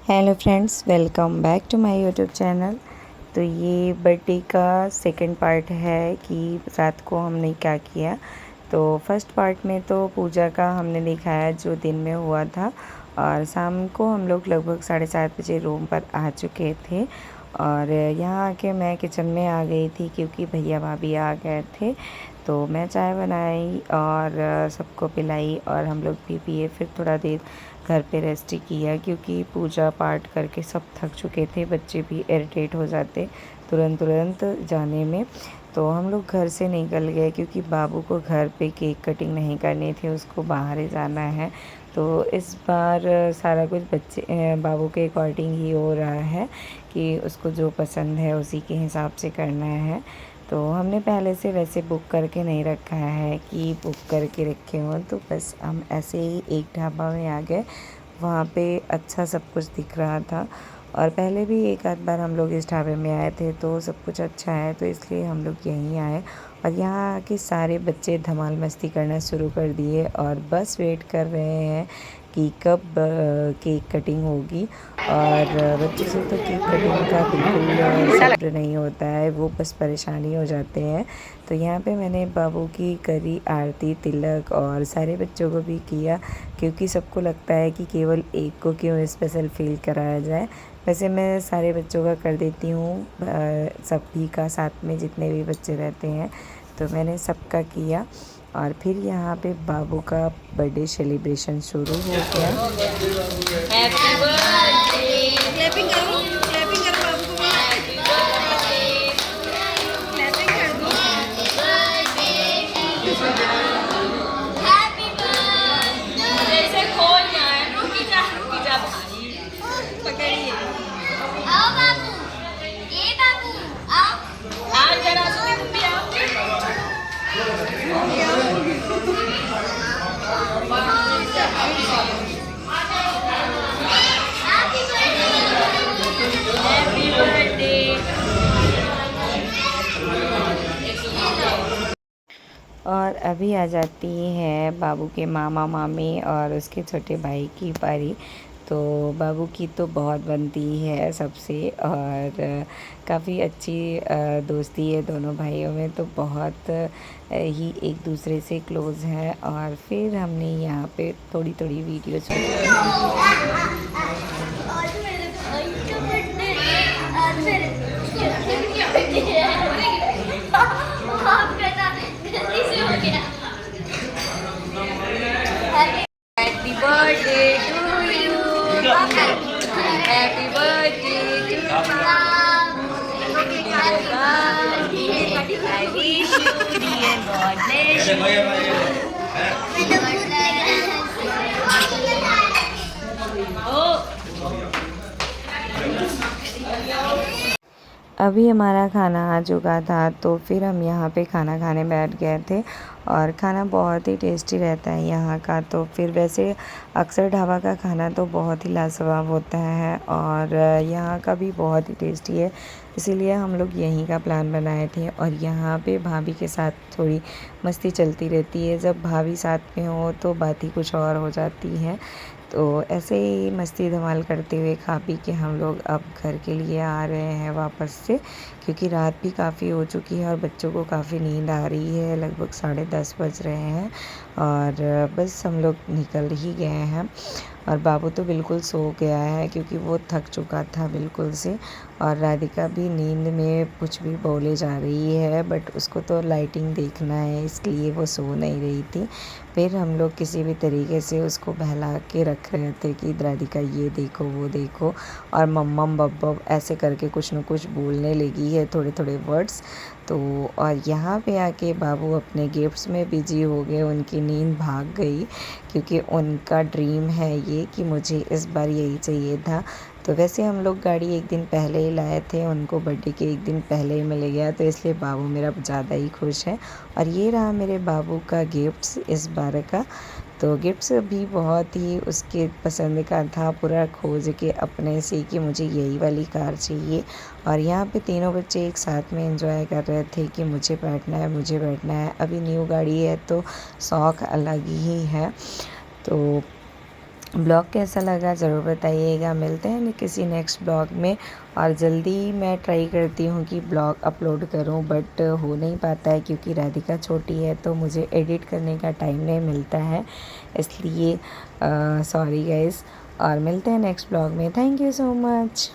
Hello friends, welcome back to my YouTube channel. तो ये birthday का सेकंड पार्ट है कि रात को हमने क्या किया। तो फर्स्ट पार्ट में तो पूजा का हमने दिखाया जो दिन में हुआ था, और शाम को हम लोग लगभग 7:30 बजे रूम पर आ चुके थे। और यहाँ आके मैं किचन में आ गई थी क्योंकि भैया भाभी आ गए थे। तो मैं चाय बनाई और सबको पिलाई और हम लोग भी पिए। फिर थोड़ा देर घर पे रेस्ट किया क्योंकि पूजा पाठ करके सब थक चुके थे। बच्चे भी इरिटेट हो जाते तुरंत तुरंत जाने में। तो हम लोग घर से निकल गए क्योंकि बाबू को घर पे केक कटिंग नहीं करनी थी, उसको बाहर ही जाना है। तो इस बार सारा कुछ बाबू के अकॉर्डिंग ही हो रहा है कि उसको जो पसंद है उसी के हिसाब से करना है। तो हमने पहले से वैसे बुक करके नहीं रखा है कि बुक करके रखे हों, तो बस हम ऐसे ही एक ढाबा में आ गए। वहाँ पे अच्छा सब कुछ दिख रहा था, और पहले भी एक आध बार हम लोग इस ढाबे में आए थे तो सब कुछ अच्छा है, तो इसलिए हम लोग यहीं आए। और यहाँ आके सारे बच्चे धमाल मस्ती करना शुरू कर दिए और बस वेट कर रहे हैं कि कब केक कटिंग होगी। और बच्चों से तो केक कटिंग का बिल्कुल सब्र नहीं होता है, वो बस परेशानी हो जाते हैं। तो यहाँ पे मैंने बाबू की करी आरती तिलक और सारे बच्चों को भी किया, क्योंकि सबको लगता है कि केवल एक को क्यों स्पेशल फील कराया जाए। वैसे मैं सारे बच्चों का कर देती हूँ, सभी का साथ में जितने भी बच्चे रहते हैं, तो मैंने सबका किया। और फिर यहाँ पे बाबू का बर्थडे सेलिब्रेशन शुरू हो गया। हैप्पी बर्थडे क्लैपिंग करो, क्लैपिंग करो बाबू को, क्लैपिंग कर दो। हैप्पी बर्थडे जैसे खोल ना है, रुकी जा पकड़िए। आओ बाबू, ये बाबू आओ जरा सुने, तुम भी आओ। Happy birthday. और अभी आ जाती है बाबू के मामा मामी और उसके छोटे भाई की बारी। तो बाबू की तो बहुत बनती है सबसे, और काफ़ी अच्छी दोस्ती है दोनों भाइयों में, तो बहुत ही एक दूसरे से क्लोज़ हैं। और फिर हमने यहाँ पे थोड़ी थोड़ी video shoot Happy birthday to you. Happy birthday to you. I wish you dear God bless you. Oh. अभी हमारा खाना आ चुका था, तो फिर हम यहाँ पे खाना खाने बैठ गए थे। और खाना बहुत ही टेस्टी रहता है यहाँ का। तो फिर वैसे अक्सर ढाबा का खाना तो बहुत ही लाजवाब होता है, और यहाँ का भी बहुत ही टेस्टी है, इसीलिए हम लोग यहीं का प्लान बनाए थे। और यहाँ पे भाभी के साथ थोड़ी मस्ती चलती रहती है, जब भाभी साथ में हो तो बात ही कुछ और हो जाती है। तो ऐसे ही मस्ती धमाल करते हुए खा पी के हम लोग अब घर के लिए आ रहे हैं वापस से, क्योंकि रात भी काफ़ी हो चुकी है और बच्चों को काफ़ी नींद आ रही है। लगभग 10:30 बज रहे हैं और बस हम लोग निकल ही गए हैं। और बाबू तो बिल्कुल सो गया है क्योंकि वो थक चुका था बिल्कुल से। और राधिका भी नींद में कुछ भी बोले जा रही है, बट उसको तो लाइटिंग देखना है, इसलिए वो सो नहीं रही थी। फिर हम लोग किसी भी तरीके से उसको बहला के रख रहे थे कि राधिका ये देखो वो देखो, और मम्मम बब्बब ऐसे करके कुछ न कुछ बोलने लगी है, थोड़े थोड़े वर्ड्स। तो और यहाँ पे आके बाबू अपने गिफ्ट्स में बिजी हो गए, उनकी नींद भाग गई, क्योंकि उनका ड्रीम है ये कि मुझे इस बार यही चाहिए था। तो वैसे हम लोग गाड़ी एक दिन पहले ही लाए थे, उनको बर्थडे के एक दिन पहले ही मिल गया, तो इसलिए बाबू मेरा ज़्यादा ही खुश है। और ये रहा मेरे बाबू का गिफ्ट्स इस बार का। तो गिफ्ट्स भी बहुत ही उसके पसंद का था, पूरा खोज के अपने से कि मुझे यही वाली कार चाहिए। और यहाँ पे तीनों बच्चे एक साथ में एंजॉय कर रहे थे कि मुझे बैठना है मुझे बैठना है। अभी न्यू गाड़ी है तो शौक़ अलग ही है। तो ब्लॉग कैसा लगा ज़रूर बताइएगा। मिलते हैं किसी नेक्स्ट ब्लॉग में, और जल्दी मैं ट्राई करती हूँ कि ब्लॉग अपलोड करूँ, बट हो नहीं पाता है क्योंकि राधिका छोटी है तो मुझे एडिट करने का टाइम नहीं मिलता है, इसलिए सॉरी गाइस। और मिलते हैं नेक्स्ट ब्लॉग में। Thank you so much.